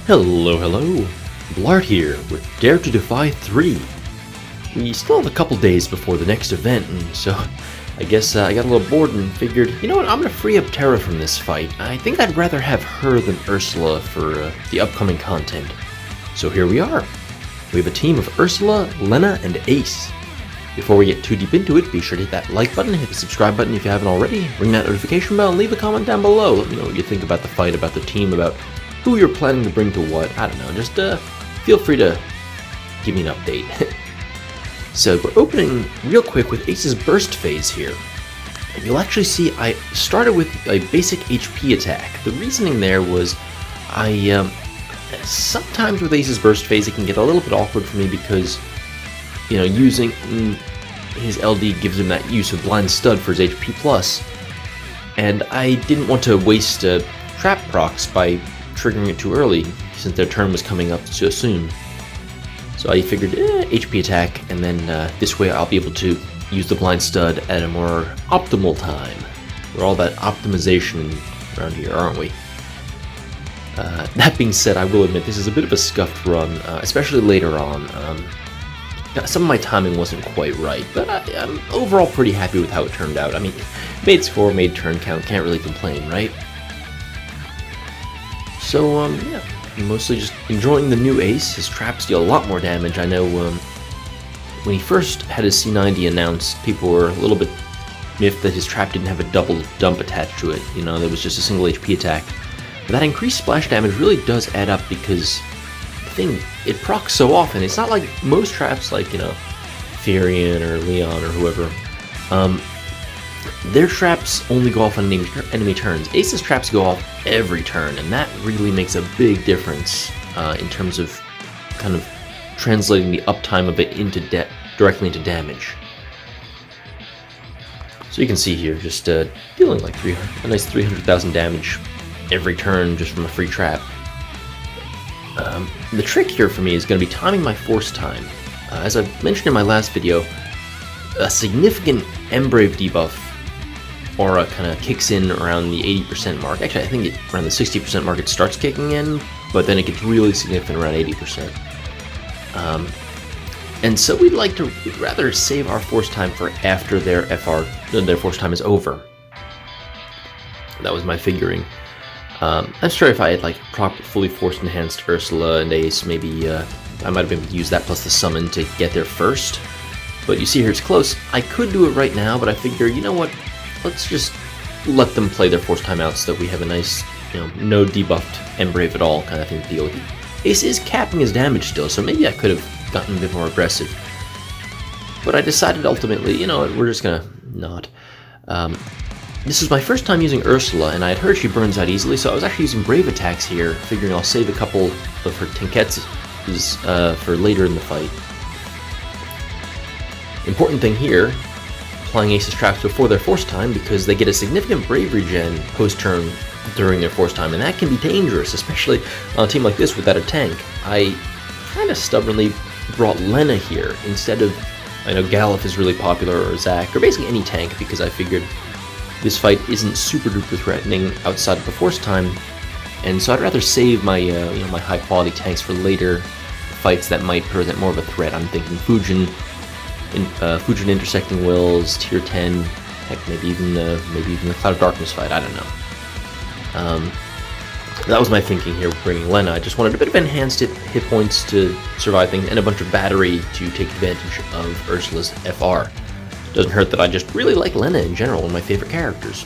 Hello, Blart here with Dare to Defy 3. We still have a couple days before the next event, and so I guess I got a little bored and figured, you know what, I'm gonna free up Terra from this fight. I think I'd rather have her than Ursula for the upcoming content. So here we are. We have a team of Ursula, Lena, and Ace. Before we get too deep into it, be sure to hit that like button, hit the subscribe button if you haven't already, ring that notification bell, and leave a comment down below. Let me know what you think about the fight, about the team, about who you're planning to bring to what. I don't know, just feel free to give me an update. So we're opening real quick with Ace's burst phase here. And you'll actually see I started with a basic HP attack. The reasoning there was sometimes with Ace's burst phase it can get a little bit awkward for me because, you know, using his LD gives him that use of blind stud for his HP plus, and I didn't want to waste trap procs by triggering it too early since their turn was coming up so soon. So I figured HP attack, and then this way I'll be able to use the blind stud at a more optimal time. We're all about optimization around here, aren't we? That being said, I will admit this is a bit of a scuffed run, especially later on. Some of my timing wasn't quite right, but I'm overall pretty happy with how it turned out. I mean, made score, made turn count, can't really complain, right? So, yeah, mostly just enjoying the new Ace. His traps deal a lot more damage. I know when he first had his C90 announced, people were a little bit miffed that his trap didn't have a double dump attached to it. You know, there was just a single HP attack. But that increased splash damage really does add up because it procs so often. It's not like most traps like, you know, Furion or Leon or whoever. Their traps only go off on enemy turns. Ace's traps go off every turn, and that really makes a big difference in terms of kind of translating the uptime of it into directly into damage. So you can see here, just dealing like a nice 300,000 damage every turn just from a free trap. The trick here for me is going to be timing my force time. As I mentioned in my last video, a significant Embrave debuff aura kind of kicks in around the 80% mark. Actually, I think around the 60% mark it starts kicking in, but then it gets really significant around 80%. And so we'd rather save our force time for after their force time is over. That was my figuring. I'm sure if I had like fully force enhanced Ursula and Ace, maybe I might have been able to use that plus the summon to get there first. But you see here it's close. I could do it right now, but I figure, you know what? Let's just let them play their force time out so that we have a nice, you know, no debuffed Embrave at all kind of thing to deal with. Ace is capping his damage still, so maybe I could have gotten a bit more aggressive. But I decided ultimately, you know what, we're just gonna not. This is my first time using Ursula, and I had heard she burns out easily, so I was actually using Brave attacks here, figuring I'll save a couple of her Tinkets for later in the fight. Important thing here, applying Ace's traps before their force time, because they get a significant Brave regen post-turn during their force time, and that can be dangerous, especially on a team like this without a tank. I kind of stubbornly brought Lena here instead of, I know Galuf is really popular, or Zac, or basically any tank, because I figured this fight isn't super duper threatening outside of the force time, and so I'd rather save my my high quality tanks for later fights that might present more of a threat. I'm thinking Fujin intersecting wills, tier 10, heck, maybe even the Cloud of Darkness fight. I don't know. That was my thinking here with bringing Lena. I just wanted a bit of enhanced hit points to survive things and a bunch of battery to take advantage of Ursula's FR. Doesn't hurt that I just really like Lena in general, one of my favorite characters.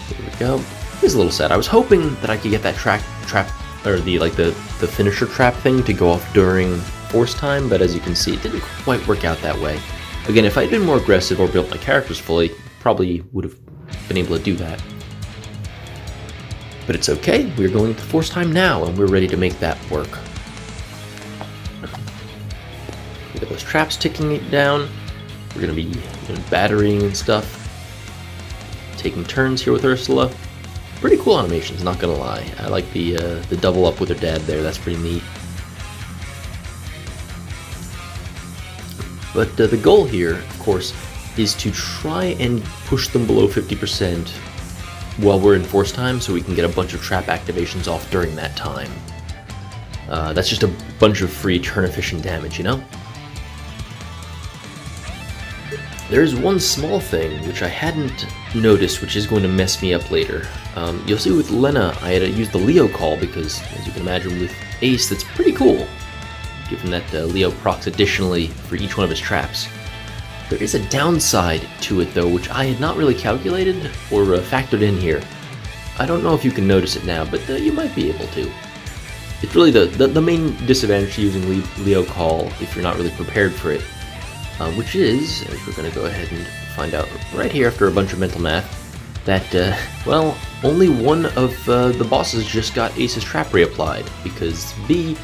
Here we go. It's a little sad. I was hoping that I could get that trap or the finisher trap thing to go off during force time, but as you can see, it didn't quite work out that way. Again, if I had been more aggressive or built my characters fully, probably would have been able to do that. But it's okay. We're going to force time now, and we're ready to make that work. We got those traps ticking it down. We're going to be battering and stuff. Taking turns here with Ursula. Pretty cool animations, not going to lie. I like the double up with her dad there. That's pretty neat. But the goal here, of course, is to try and push them below 50% while we're in force time, so we can get a bunch of trap activations off during that time. That's just a bunch of free turn-efficient damage, you know? There's one small thing which I hadn't noticed, which is going to mess me up later. You'll see with Lena, I had to use the Leo call because, as you can imagine, with Ace, that's pretty cool, given that Leo procs additionally for each one of his traps. There is a downside to it, though, which I had not really calculated or factored in here. I don't know if you can notice it now, but you might be able to. It's really the main disadvantage to using Leo call if you're not really prepared for it. Which is, as we're going to go ahead and find out right here after a bunch of mental math, that, well, only one of the bosses just got Ace's trap reapplied, because B,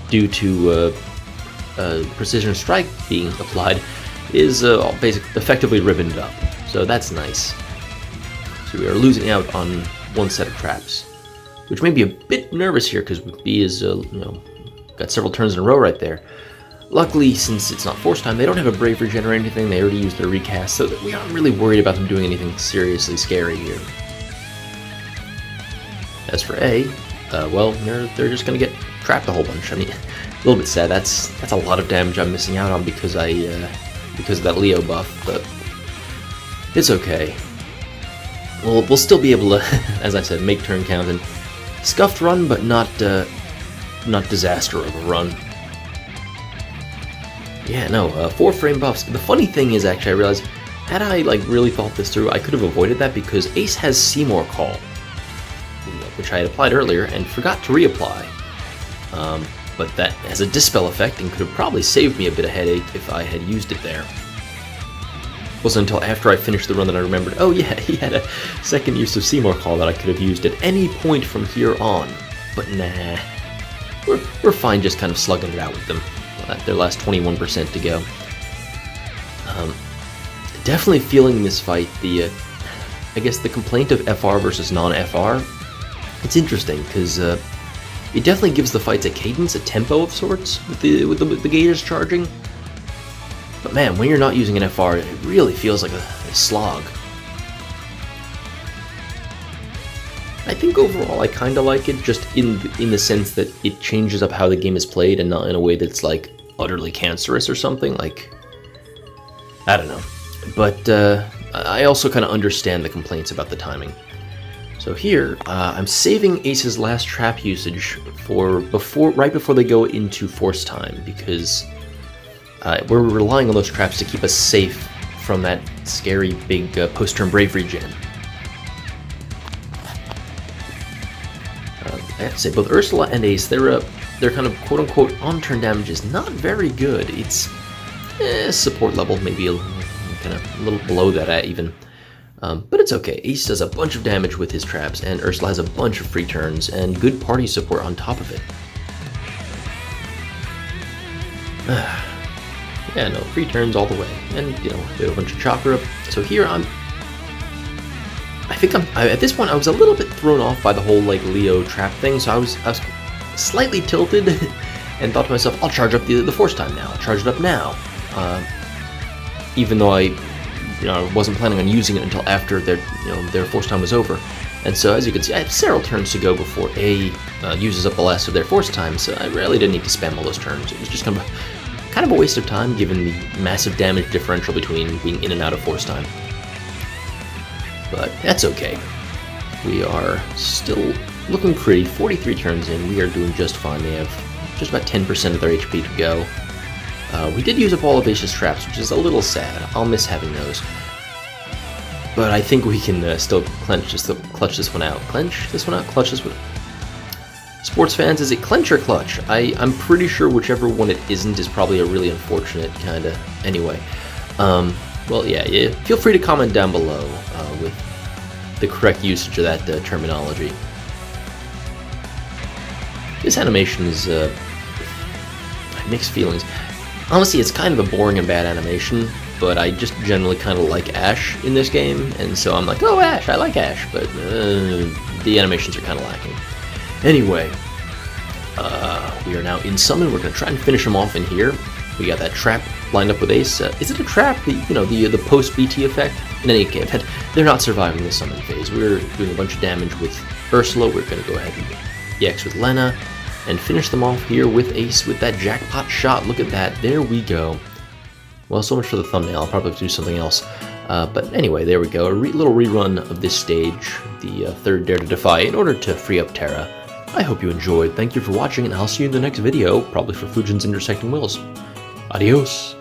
due to Precision Strike being applied, is basically effectively ribboned up. So that's nice. So we are losing out on one set of traps, which made me a bit nervous here, because B is, got several turns in a row right there. Luckily, since it's not force time, they don't have a Brave Regen or anything. They already used their recast, so that we aren't really worried about them doing anything seriously scary here. As for A, well, they're just gonna get trapped a whole bunch. I mean, a little bit sad. That's a lot of damage I'm missing out on because of that Leo buff, but it's okay. We'll still be able to, as I said, make turn count and scuffed run, but not disaster of a run. Yeah, no, 4-frame buffs. The funny thing is, actually, I realized, had I really thought this through, I could have avoided that because Ace has Seymour Call, which I had applied earlier and forgot to reapply. But that has a dispel effect and could have probably saved me a bit of headache if I had used it there. It wasn't until after I finished the run that I remembered, oh yeah, he had a second use of Seymour Call that I could have used at any point from here on. But nah, we're fine just kind of slugging it out with them. Their last 21% to go. Definitely feeling this fight, I guess the complaint of FR versus non-FR, it's interesting, because it definitely gives the fights a cadence, a tempo of sorts, with the gauges charging. But man, when you're not using an FR, it really feels like a slog. I think overall I kind of like it, just in the sense that it changes up how the game is played and not in a way that's utterly cancerous or something, I don't know. But I also kind of understand the complaints about the timing. So here, I'm saving Ace's last trap usage for right before they go into force time, because we're relying on those traps to keep us safe from that scary big post-turn Brave Regen. I have to say, both Ursula and Ace, their kind of quote-unquote on-turn damage is not very good. It's support level, maybe kind of a little below that even. But it's okay. Ace does a bunch of damage with his traps, and Ursula has a bunch of free turns, and good party support on top of it. Yeah, no, free turns all the way. And, we have a bunch of chakra. So here at this point I was a little bit thrown off by the whole Leo trap thing, so I was slightly tilted and thought to myself, I'll charge up the force time now. I'll charge it up now. Even though I wasn't planning on using it until after their force time was over. And so as you can see, I have several turns to go before A uses up the last of their force time, so I really didn't need to spam all those turns. It was just kind of a waste of time given the massive damage differential between being in and out of force time. But that's okay. We are still looking pretty. 43 turns in, we are doing just fine. They have just about 10% of their HP to go. We did use up all of Ace's traps, which is a little sad. I'll miss having those. But I think we can still clutch this one out. Clutch this one out? Sports fans, is it clench or clutch? I'm pretty sure whichever one it isn't is probably a really unfortunate kind of... Anyway. Well, yeah, feel free to comment down below with the correct usage of that terminology. This animation is mixed feelings. Honestly, it's kind of a boring and bad animation, but I just generally kind of like Ash in this game, and so I'm like, oh, Ash, I like Ash, but the animations are kind of lacking. Anyway, we are now in summon. We're going to try and finish him off in here. We got that trap lined up with Ace. Is it a trap? The post-BT effect? In any case, they're not surviving the summon phase. We're doing a bunch of damage with Ursula. We're going to go ahead and EX with Lena and finish them off here with Ace with that jackpot shot. Look at that. There we go. Well, so much for the thumbnail. I'll probably have to do something else. But anyway, there we go. A little rerun of this stage, the third Dare to Defy, in order to free up Terra. I hope you enjoyed. Thank you for watching, and I'll see you in the next video, probably for Fujin's Intersecting Wills. Adios!